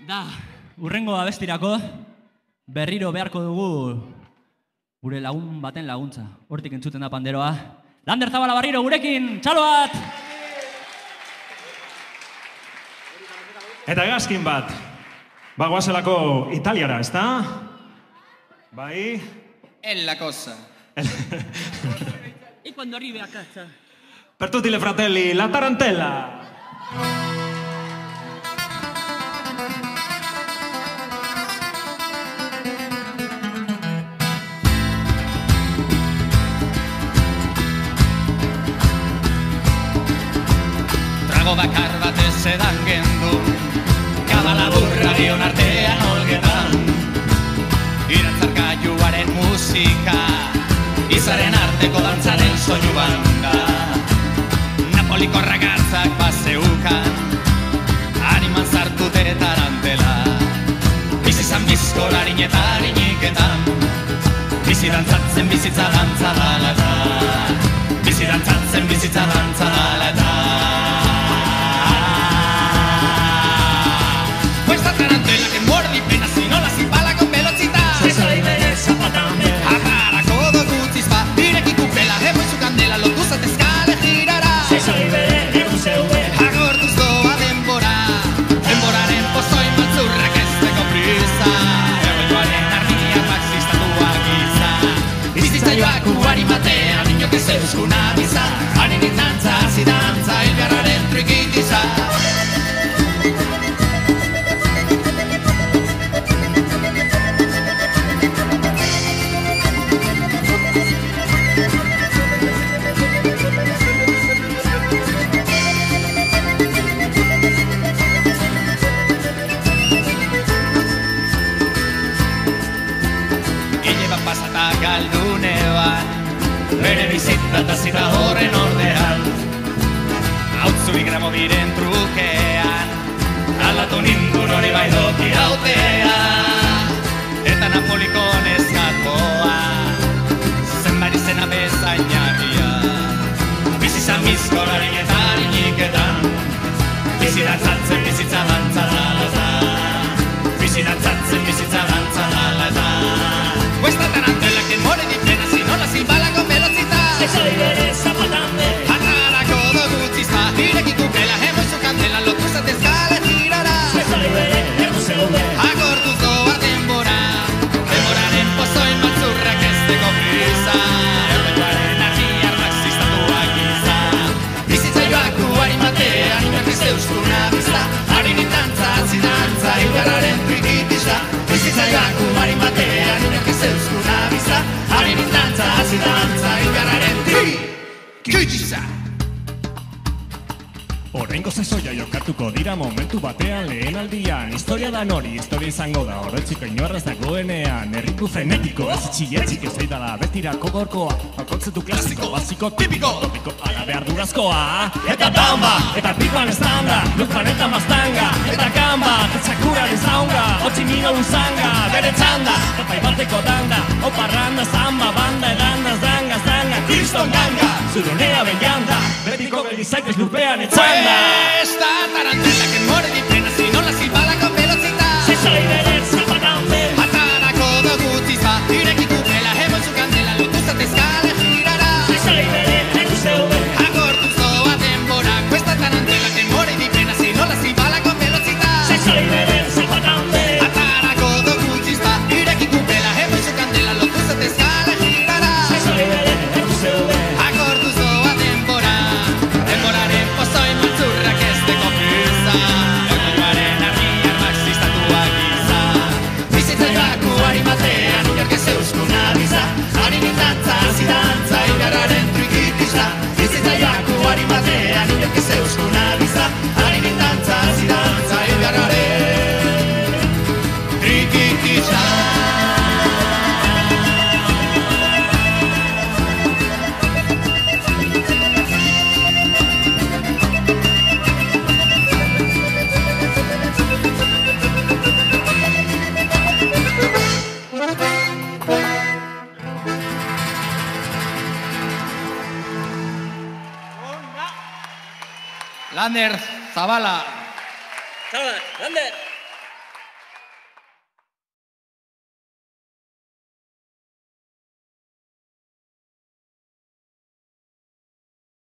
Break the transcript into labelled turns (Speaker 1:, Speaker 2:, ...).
Speaker 1: Da, urrengo abestirako berriro beharko dugu gure lagun baten laguntza. Hortik entzuten da panderoa. Lander Zabala Barriro gurekin, txalo bat!
Speaker 2: Eta egazkin bat, bagoazelako italiara, ezta? Bai?
Speaker 3: En la cosa.
Speaker 1: E quando arrivi a casa?
Speaker 2: Per tutti le fratelli, la tarantella!
Speaker 3: Trago bakar batez edan gendu, kabalaburra dion artean olgetan. Iratzargailuaren musika, izaren arteko dantzaren soinu banda. Napoliko ragazzak bazeukan, animan zartute tarantela. Bizizan bizkor harin eta hariniketan, bizi dantzatzen bizitza dantza dala eta. Bizi dantzatzen bizitza dantza dala eta. Questa tarantella che muore di pena si non la si balla con velocità.
Speaker 4: Se sai vedere zapatame.
Speaker 3: Agarra codo guztiz fa, dire chi cupela e poi su candela lo gusta te scale girarà.
Speaker 4: Se sai vedere un CV.
Speaker 3: Agortuz doa denboraren pozoi maltzurra kesteko prisa. Erroioaren arnia maxistatuak izan. Bizitza joak ugari batean, inok ez euskuna biza. Harin dantza, hasi dantza, ilgarraren trikitiza. Galdune bat, bere bizitza eta zita horren ordean. Hautzuri gramo diren trukean, aldatu nindun hori bai doki hautea. Eta Napoliko neskakoa, zenbait izena bezain jarria. Bizizan bizkoraren eta hariniketan, bizi dantzatzen bizitza dantza dala eta. Bizi dantzatzen bizitza dantza dala eta. Questa tarantella che muore di pena si non la si balla con velocità.
Speaker 4: Se sai vedere zapatame.
Speaker 3: Agarra codo guztiz fa, dire chi cupela e poi su candela lo gusta te scala girarà.
Speaker 4: Se sai vedere un CV.
Speaker 3: Agortuz doa denboraren pozoi maltzurra kesteko prisa. Erroioaren argia maxistatuak izan. Bizitza joak ugari batean, inok ez euskuna bizta. Harin dantza, hasi dantza, ilgarraren trikitiza. Bizitza joak ugari batean, inok ez euskuna bizta. Harin dantza, hasi dantza, ilgarraren trikitiza.
Speaker 2: Horrengo zezoia jokatuko dira momentu batean lehen aldian. Historia da nori, historia izango da horretziko inorraz dagoenean. Erriku frenetiko, ez txietzik ez eidala betirako gorkoa. Kontzeptu klasiko, basiko, tipiko, topiko, arabe ardurazkoa. Eta bamba, eta pipan estanda, luz planeta maztanga. Eta gamba, tetsakuraren zaunga, otximino luzanga, bere txanda. Tapai bateko danda, oparranda, zamba, banda, edanda, zanga, zanga. Kriston ganga, zurunea bellanda, betiko gelizaites lurpean etzanda.
Speaker 3: Questa tarantella che muore di pena si non la si balla con velocità.
Speaker 4: Se sai vedere zapatame.
Speaker 3: Agarra codo guztiz fa, dire chi cupela e poi su candela lo gusta te scala girarà.
Speaker 4: Se sai vedere un CV.
Speaker 3: Agortuz doa denbora, questa tarantella che muore di pena si non la si balla con velocità.
Speaker 4: Se sai vedere zapatame.
Speaker 3: Agarra codo guztiz fa, dire chi cupela e poi su candela lo gusta te scala girarà.
Speaker 4: Se sai vedere un CV.
Speaker 3: Agortuz doa denboraren pozoi maltzurra kesteko prisa. Erroioaren argia maxistatuak izan. Bizitza joak ugari batean, inok ez euskuna biza. Harin dantza, hasi dantza, ilgarraren trikitiza. Bizitza joak ugari batean, inok ez euskuna biza. Harin dantza, hasi dantza, ilgarraren trikitiza. Lander Zabala.
Speaker 1: Txalo bat, Lander!